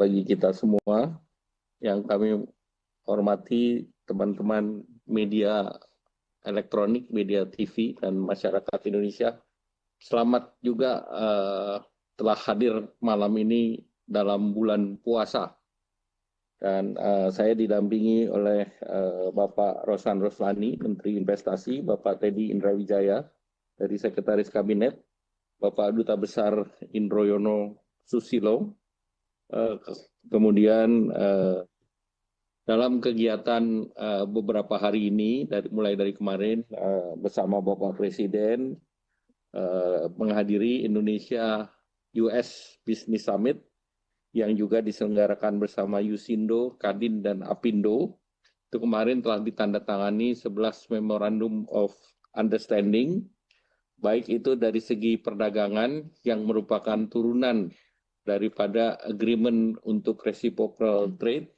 bagi kita semua yang kami hormati teman-teman media elektronik, media TV, dan masyarakat Indonesia. Selamat juga telah hadir malam ini dalam bulan puasa. Dan saya didampingi oleh Bapak Rosan Roslani, Menteri Investasi, Bapak Teddy Indrawijaya dari Sekretaris Kabinet, Bapak Duta Besar Indroyono Susilo, kemudian dalam kegiatan beberapa hari ini, mulai dari kemarin bersama Bapak Presiden menghadiri Indonesia US Business Summit yang juga diselenggarakan bersama Yusindo, Kadin, dan Apindo. Itu kemarin telah ditandatangani 11 Memorandum of Understanding, baik itu dari segi perdagangan yang merupakan turunan daripada agreement untuk reciprocal trade,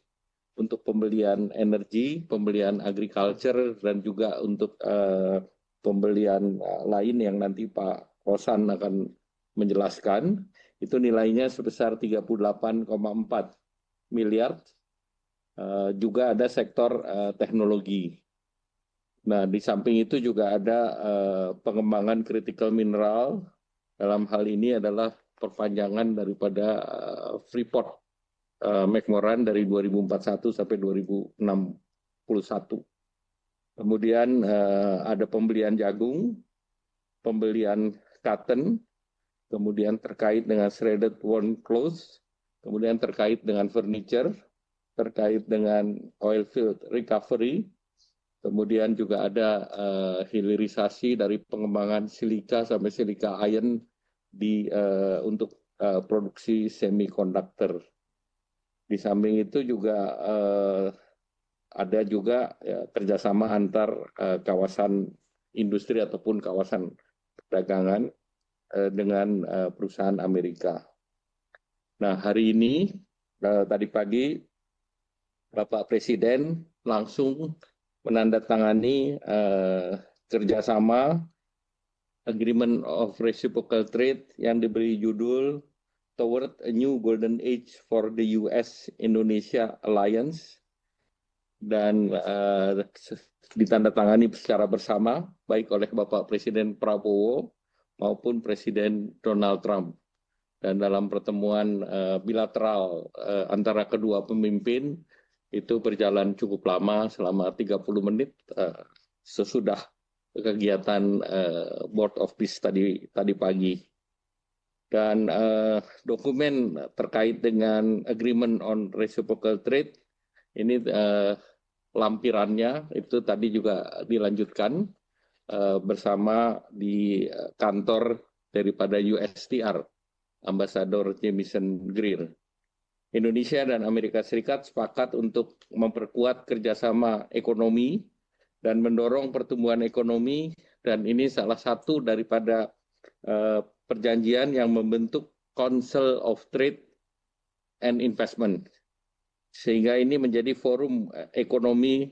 untuk pembelian energi, pembelian agriculture, dan juga untuk pembelian lain yang nanti Pak Rosan akan menjelaskan. Itu nilainya sebesar 38,4 miliar. Juga ada sektor teknologi. Nah, di samping itu juga ada pengembangan critical mineral. Dalam hal ini adalah perpanjangan daripada Freeport McMoran dari 2041 sampai 2061. Kemudian ada pembelian jagung, pembelian cotton, kemudian terkait dengan shredded worn clothes, kemudian terkait dengan furniture, terkait dengan oil field recovery, kemudian juga ada hilirisasi dari pengembangan silika sampai silika iron untuk produksi semiconductor. Di samping itu juga ada juga kerjasama antar kawasan industri ataupun kawasan perdagangan dengan perusahaan Amerika. Nah, hari ini, tadi pagi, Bapak Presiden langsung menandatangani kerjasama Agreement of Reciprocal Trade yang diberi judul Toward a New Golden Age for the US-Indonesia Alliance, dan ditandatangani secara bersama, baik oleh Bapak Presiden Prabowo maupun Presiden Donald Trump. Dan dalam pertemuan bilateral antara kedua pemimpin itu berjalan cukup lama, selama 30 menit sesudah kegiatan Board of Peace tadi pagi. Dan dokumen terkait dengan Agreement on Reciprocal Trade ini lampirannya itu tadi juga dilanjutkan bersama di kantor daripada USTR, Ambasador Jamieson Greer. Indonesia dan Amerika Serikat sepakat untuk memperkuat kerjasama ekonomi dan mendorong pertumbuhan ekonomi, dan ini salah satu daripada perjanjian yang membentuk Council of Trade and Investment, sehingga ini menjadi forum ekonomi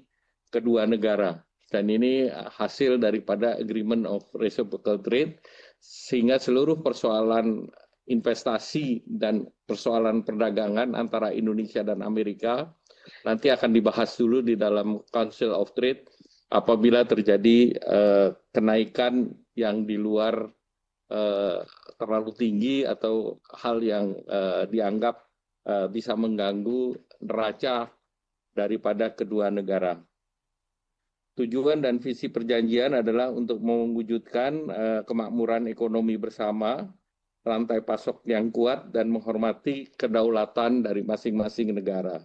kedua negara. Dan ini hasil daripada Agreement of Reciprocal Trade, sehingga seluruh persoalan investasi dan persoalan perdagangan antara Indonesia dan Amerika nanti akan dibahas dulu di dalam Council of Trade. Apabila terjadi kenaikan yang di luar terlalu tinggi atau hal yang dianggap bisa mengganggu neraca daripada kedua negara. Tujuan dan visi perjanjian adalah untuk mewujudkan kemakmuran ekonomi bersama, rantai pasok yang kuat, dan menghormati kedaulatan dari masing-masing negara.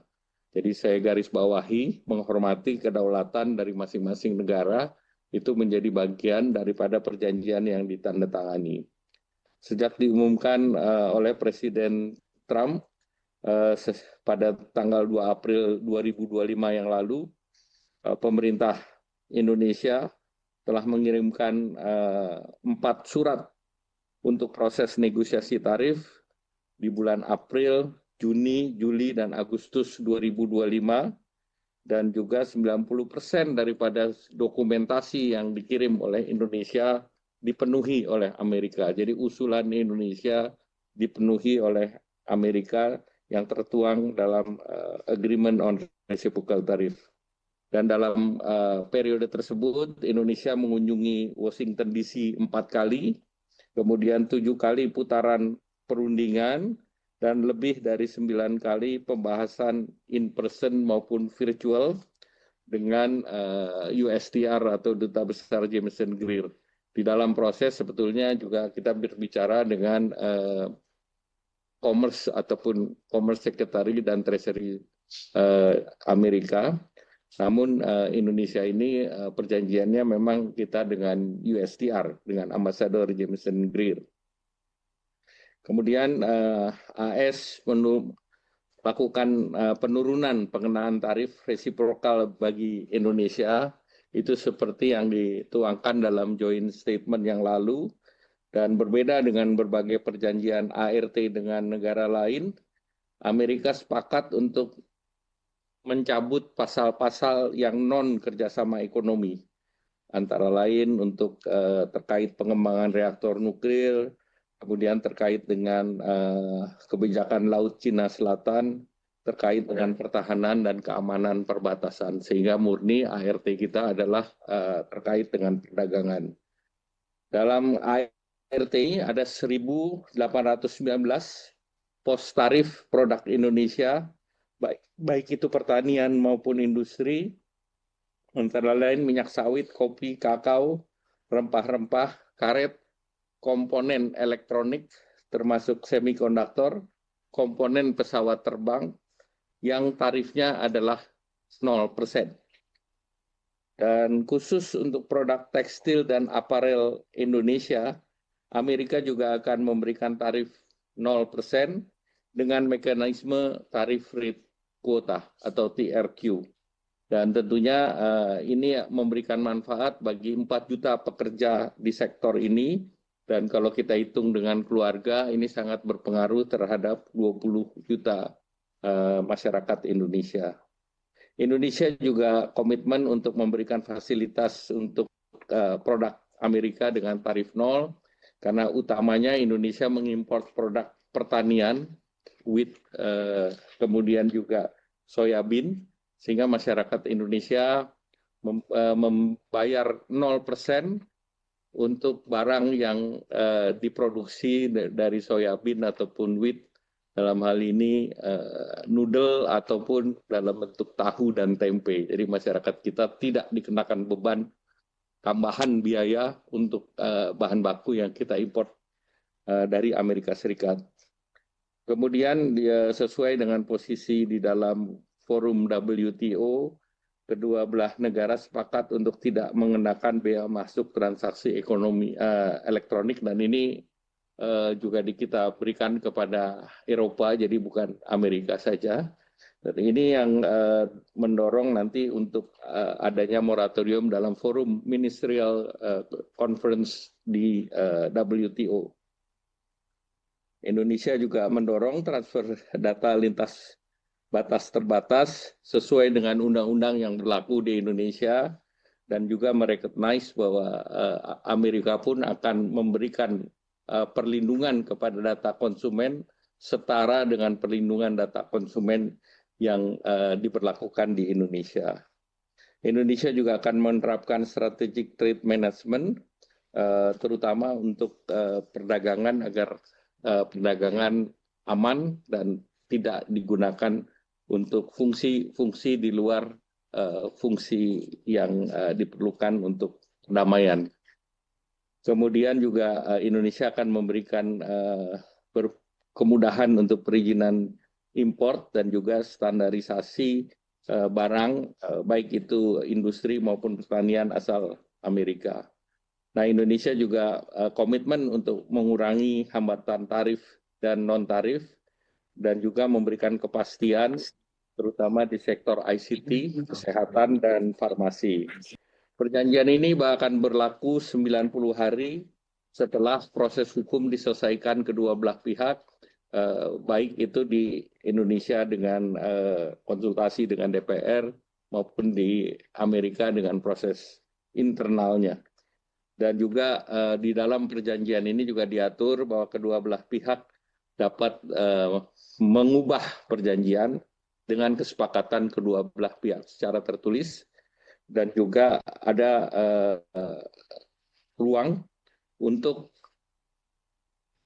Jadi saya garis bawahi, menghormati kedaulatan dari masing-masing negara itu menjadi bagian daripada perjanjian yang ditandatangani. Sejak diumumkan oleh Presiden Trump pada tanggal 2 April 2025 yang lalu, pemerintah Indonesia telah mengirimkan 4 surat untuk proses negosiasi tarif di bulan April, Juni, Juli, dan Agustus 2025, dan juga 90% daripada dokumentasi yang dikirim oleh Indonesia dipenuhi oleh Amerika. Jadi usulan Indonesia dipenuhi oleh Amerika yang tertuang dalam Agreement on Reciprocal Tariff. Dan dalam periode tersebut, Indonesia mengunjungi Washington DC 4 kali, kemudian 7 kali putaran perundingan, dan lebih dari 9 kali pembahasan in-person maupun virtual dengan USTR atau Duta Besar Jameson Greer. Di dalam proses sebetulnya juga kita berbicara dengan Commerce ataupun Commerce Secretary dan Treasury Amerika. Namun Indonesia ini perjanjiannya memang kita dengan USTR, dengan Ambassador Jameson Greer. Kemudian AS melakukan penurunan pengenaan tarif resiprokal bagi Indonesia, itu seperti yang dituangkan dalam joint statement yang lalu, dan berbeda dengan berbagai perjanjian ART dengan negara lain, Amerika sepakat untuk mencabut pasal-pasal yang non kerjasama ekonomi, antara lain untuk terkait pengembangan reaktor nuklir, kemudian terkait dengan kebijakan Laut Cina Selatan, terkait dengan pertahanan dan keamanan perbatasan, sehingga murni ART kita adalah terkait dengan perdagangan. Dalam ART ada 1.819 pos tarif produk Indonesia, baik itu pertanian maupun industri, antara lain minyak sawit, kopi, kakao, rempah-rempah, karet, komponen elektronik, termasuk semikonduktor, komponen pesawat terbang, yang tarifnya adalah 0%. Dan khusus untuk produk tekstil dan aparel Indonesia, Amerika juga akan memberikan tarif 0% dengan mekanisme tarif rate quota atau TRQ. Dan tentunya ini memberikan manfaat bagi 4 juta pekerja di sektor ini, dan kalau kita hitung dengan keluarga, ini sangat berpengaruh terhadap 20 juta masyarakat Indonesia. Indonesia juga komitmen untuk memberikan fasilitas untuk produk Amerika dengan tarif 0, karena utamanya Indonesia mengimpor produk pertanian, wheat, kemudian juga soybean, sehingga masyarakat Indonesia membayar 0% untuk barang yang diproduksi dari soybean ataupun wheat, dalam hal ini noodle ataupun dalam bentuk tahu dan tempe. Jadi masyarakat kita tidak dikenakan beban tambahan biaya untuk bahan baku yang kita import dari Amerika Serikat. Kemudian dia sesuai dengan posisi di dalam forum WTO, kedua belah negara sepakat untuk tidak mengenakan bea masuk transaksi ekonomi elektronik, dan ini juga kita berikan kepada Eropa, jadi bukan Amerika saja. Dan ini yang mendorong nanti untuk adanya moratorium dalam forum ministerial conference di WTO. Indonesia juga mendorong transfer data lintas batas terbatas sesuai dengan undang-undang yang berlaku di Indonesia, dan juga merecognize bahwa Amerika pun akan memberikan perlindungan kepada data konsumen setara dengan perlindungan data konsumen yang diberlakukan di Indonesia. Indonesia juga akan menerapkan strategic trade management, terutama untuk perdagangan, agar perdagangan aman dan tidak digunakan untuk fungsi-fungsi di luar fungsi yang diperlukan untuk perdamaian. Kemudian juga Indonesia akan memberikan kemudahan untuk perizinan import dan juga standarisasi barang, baik itu industri maupun pertanian asal Amerika. Nah, Indonesia juga komitmen untuk mengurangi hambatan tarif dan non-tarif, dan juga memberikan kepastian, terutama di sektor ICT, kesehatan, dan farmasi. Perjanjian ini bahkan berlaku 90 hari setelah proses hukum diselesaikan kedua belah pihak, baik itu di Indonesia dengan konsultasi dengan DPR, maupun di Amerika dengan proses internalnya. Dan juga di dalam perjanjian ini juga diatur bahwa kedua belah pihak dapat mengubah perjanjian dengan kesepakatan kedua belah pihak secara tertulis, dan juga ada ruang untuk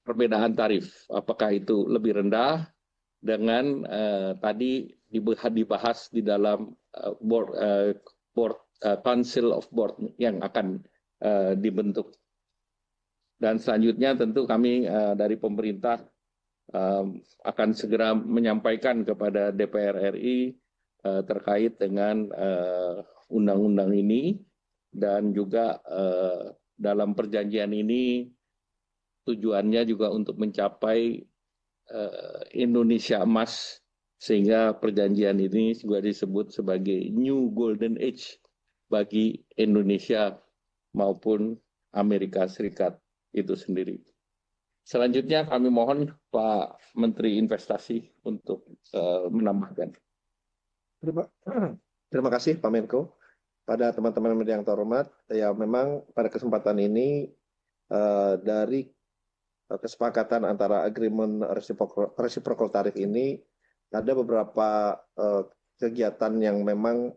perbedaan tarif. Apakah itu lebih rendah dengan tadi dibahas di dalam Council of Board yang akan dibentuk. Dan selanjutnya tentu kami dari pemerintah akan segera menyampaikan kepada DPR RI terkait dengan undang-undang ini, dan juga dalam perjanjian ini tujuannya juga untuk mencapai Indonesia Emas, sehingga perjanjian ini juga disebut sebagai New Golden Age bagi Indonesia maupun Amerika Serikat itu sendiri. Selanjutnya kami mohon Pak Menteri Investasi untuk menambahkan. Terima kasih Pak Menko. Pada teman-teman media yang terhormat, ya memang pada kesempatan ini dari kesepakatan antara agreement reciprocal tarif ini ada beberapa kegiatan yang memang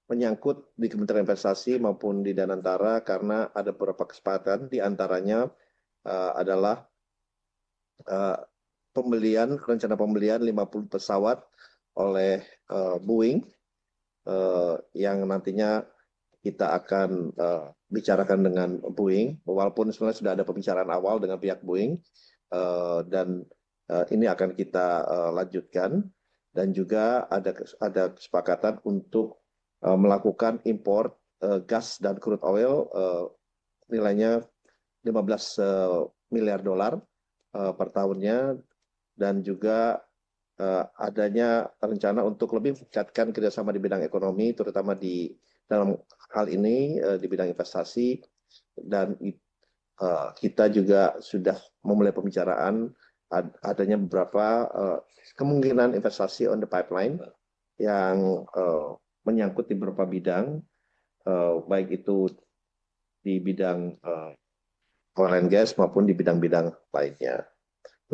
menyangkut di Kementerian Investasi maupun di Danantara, karena ada beberapa kesepakatan, di antaranya adalah rencana pembelian 50 pesawat oleh Boeing yang nantinya kita akan bicarakan dengan Boeing, walaupun sebenarnya sudah ada pembicaraan awal dengan pihak Boeing, dan ini akan kita lanjutkan. Dan juga ada kesepakatan untuk melakukan impor gas dan crude oil nilainya 15 miliar dolar per tahunnya, dan juga adanya rencana untuk lebih meningkatkan kerjasama di bidang ekonomi, terutama dalam hal ini di bidang investasi. Dan kita juga sudah memulai pembicaraan adanya beberapa kemungkinan investasi on the pipeline yang menyangkut di beberapa bidang, baik itu di bidang oil and gas maupun di bidang-bidang lainnya.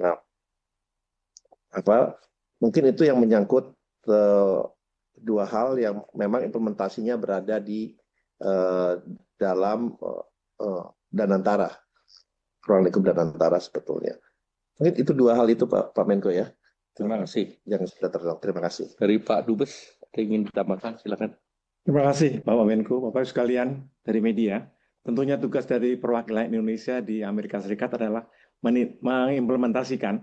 Nah, mungkin itu yang menyangkut dua hal yang memang implementasinya berada di dalam Danantara, ruang lingkup Danantara sebetulnya. Mungkin itu dua hal itu Pak Menko ya. Terima kasih. Yang sudah terjawab. Terima kasih. Dari Pak Dubes, ada ingin ditambahkan, silakan. Terima kasih Bapak Menko, Bapak sekalian dari media. Tentunya tugas dari perwakilan Indonesia di Amerika Serikat adalah mengimplementasikan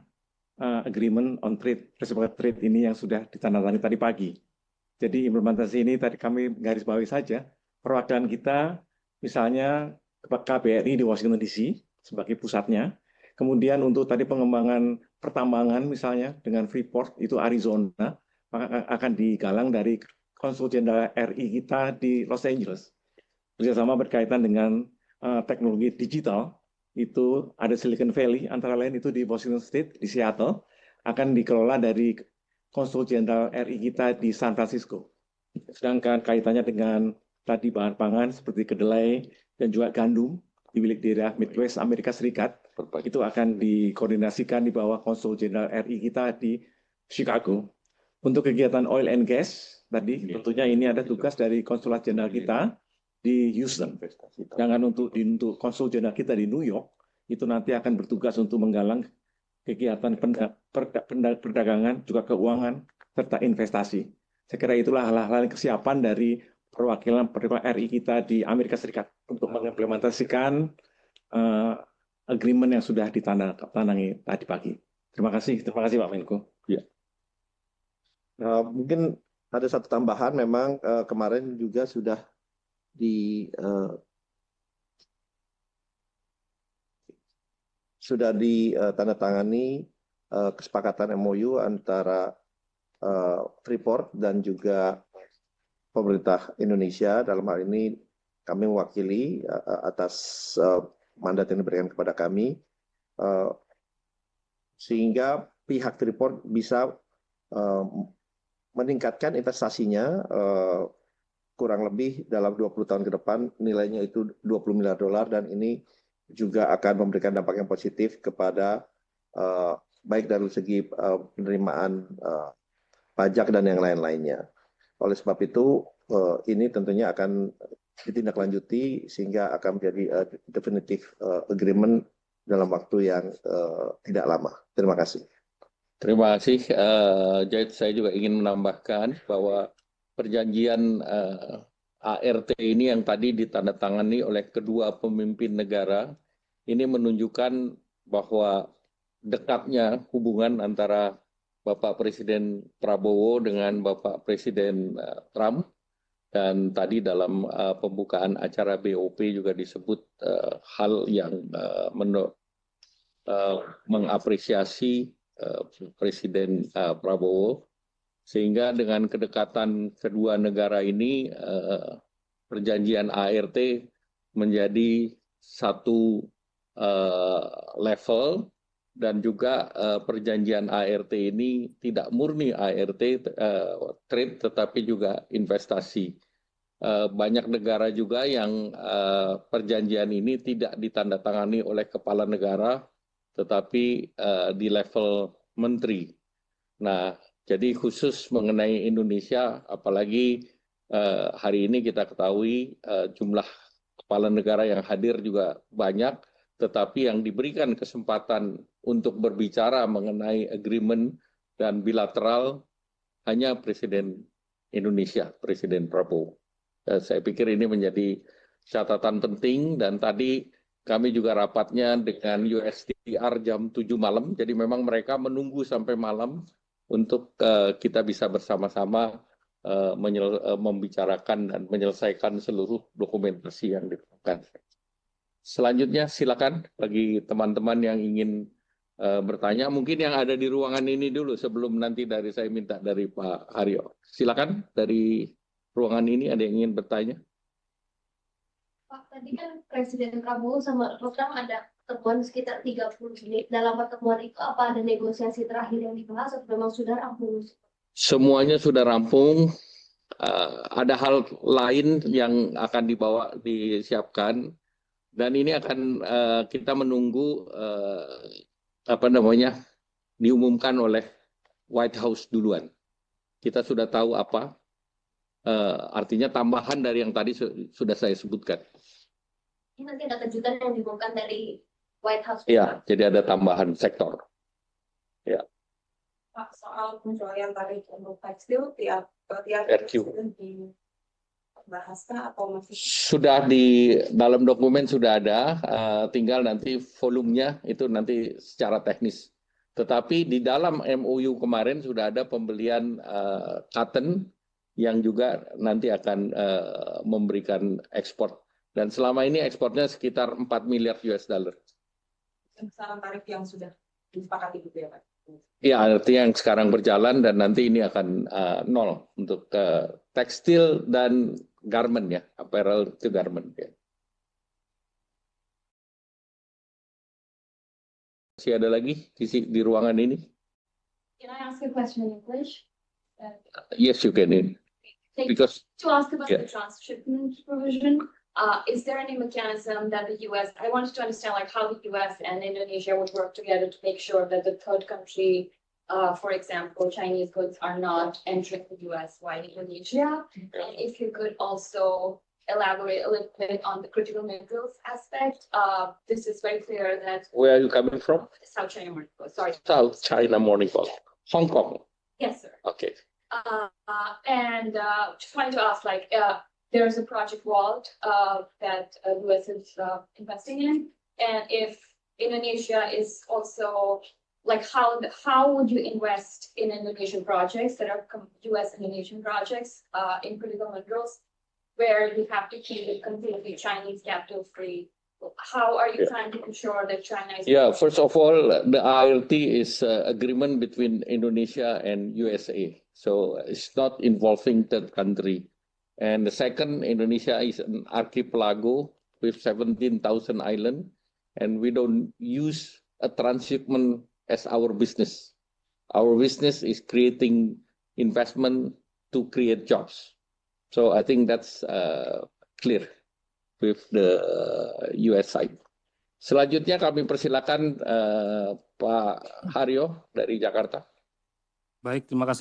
agreement on trade, reciprocal trade ini yang sudah ditandatangani tadi pagi. Jadi implementasi ini tadi kami garis bawahi saja. Perwakilan kita misalnya KBRI di Washington DC sebagai pusatnya. Kemudian untuk tadi pengembangan pertambangan misalnya dengan Freeport itu Arizona, maka akan digalang dari Konsul Jenderal RI kita di Los Angeles. Bersama berkaitan dengan teknologi digital, itu ada Silicon Valley, antara lain itu di Washington State, di Seattle, akan dikelola dari Konsul Jenderal RI kita di San Francisco. Sedangkan kaitannya dengan tadi bahan pangan seperti kedelai dan juga gandum di wilayah daerah Midwest Amerika Serikat, itu akan dikoordinasikan di bawah Konsul Jenderal RI kita di Chicago. Untuk kegiatan oil and gas, tadi tentunya ini ada tugas dari Konsulat Jenderal kita di Houston. Sedangkan untuk Konsul Jenderal kita di New York, itu nanti akan bertugas untuk menggalang kegiatan perdagangan, juga keuangan, serta investasi. Saya kira itulah hal-hal kesiapan dari perwakilan RI kita di Amerika Serikat untuk mengimplementasikan agreement yang sudah ditandatangani tadi pagi. Terima kasih Pak Menko. Ya. Mungkin ada satu tambahan, memang kemarin juga sudah ditandatangani kesepakatan MOU antara Freeport dan juga pemerintah Indonesia. Dalam hal ini kami mewakili atas mandat yang diberikan kepada kami, sehingga pihak Freeport bisa meningkatkan investasinya kurang lebih dalam 20 tahun ke depan, nilainya itu 20 miliar dolar, dan ini juga akan memberikan dampak yang positif kepada baik dari segi penerimaan pajak dan yang lain-lainnya. Oleh sebab itu, ini tentunya akan ditindaklanjuti sehingga akan menjadi definitive agreement dalam waktu yang tidak lama. Terima kasih. Terima kasih, Jait. Saya juga ingin menambahkan bahwa perjanjian ART ini yang tadi ditandatangani oleh kedua pemimpin negara, ini menunjukkan bahwa dekatnya hubungan antara Bapak Presiden Prabowo dengan Bapak Presiden Trump. Dan tadi dalam pembukaan acara BOP juga disebut hal yang mengapresiasi Presiden Prabowo, sehingga dengan kedekatan kedua negara ini perjanjian ART menjadi satu level, dan juga perjanjian ART ini tidak murni ART trade tetapi juga investasi. Banyak negara juga yang perjanjian ini tidak ditandatangani oleh kepala negara tetapi di level menteri. Nah, jadi khusus mengenai Indonesia, apalagi hari ini kita ketahui jumlah kepala negara yang hadir juga banyak, tetapi yang diberikan kesempatan untuk berbicara mengenai agreement dan bilateral hanya Presiden Indonesia, Presiden Prabowo. Saya pikir ini menjadi catatan penting, dan tadi kami juga rapatnya dengan USTR jam 7 malam, jadi memang mereka menunggu sampai malam untuk kita bisa bersama-sama membicarakan dan menyelesaikan seluruh dokumentasi yang diperlukan. Selanjutnya silakan bagi teman-teman yang ingin bertanya, mungkin yang ada di ruangan ini dulu sebelum nanti dari saya minta dari Pak Haryo. Silakan dari ruangan ini ada yang ingin bertanya. Pak, tadi kan Presiden Prabowo sama Trump ada pertemuan sekitar 30 menit. Dalam pertemuan itu apa ada negosiasi terakhir yang dibahas atau memang sudah rampung? Semuanya sudah rampung. Ada hal lain yang akan disiapkan, dan ini akan kita menunggu diumumkan oleh White House duluan. Kita sudah tahu apa, artinya tambahan dari yang tadi sudah saya sebutkan. Ini nanti ada kejutan yang diumumkan dari White House. Ya, jadi ada tambahan sektor. Ya. Pak, soal penjualan tarif untuk tekstil tiap dibahaskan atau masih? Sudah di dalam dokumen sudah ada, tinggal nanti volumenya itu nanti secara teknis. Tetapi di dalam MOU kemarin sudah ada pembelian cotton yang juga nanti akan memberikan ekspor. Dan selama ini ekspornya sekitar 4 miliar US dollar. Saran tarif yang sudah disepakati gitu ya Pak? Ya, artinya yang sekarang berjalan, dan nanti ini akan nol untuk tekstil dan garment ya, apparel to garment ya. Masih ada lagi di ruangan ini? Can I ask a question in English? Yes, you can. Because to ask about the transshipment provision, is there any mechanism that the U.S. I wanted to understand like how the U.S. and Indonesia would work together to make sure that the third country, for example, Chinese goods are not entering the U.S. via Indonesia, and if you could also elaborate a little bit on the critical minerals aspect. This is very clear that. Where are you coming from? South China Morning Post. Sorry. South China Morning Post. Hong Kong. Yes, sir. Okay. And just wanted to ask, like, there's a project Vault that US is investing in, and if Indonesia is also like, how would you invest in Indonesian projects that are US Indonesian projects in critical minerals, where you have to keep it completely Chinese capital free? How are you trying to ensure that China is? Yeah, first of all, the ART is agreement between Indonesia and USA. So it's not involving third country. And the second, Indonesia is an archipelago with 17,000 islands, and we don't use a transshipment as our business. Our business is creating investment to create jobs. So I think that's clear with the US side. Selanjutnya kami persilakan Pak Haryo dari Jakarta. Baik, terima kasih.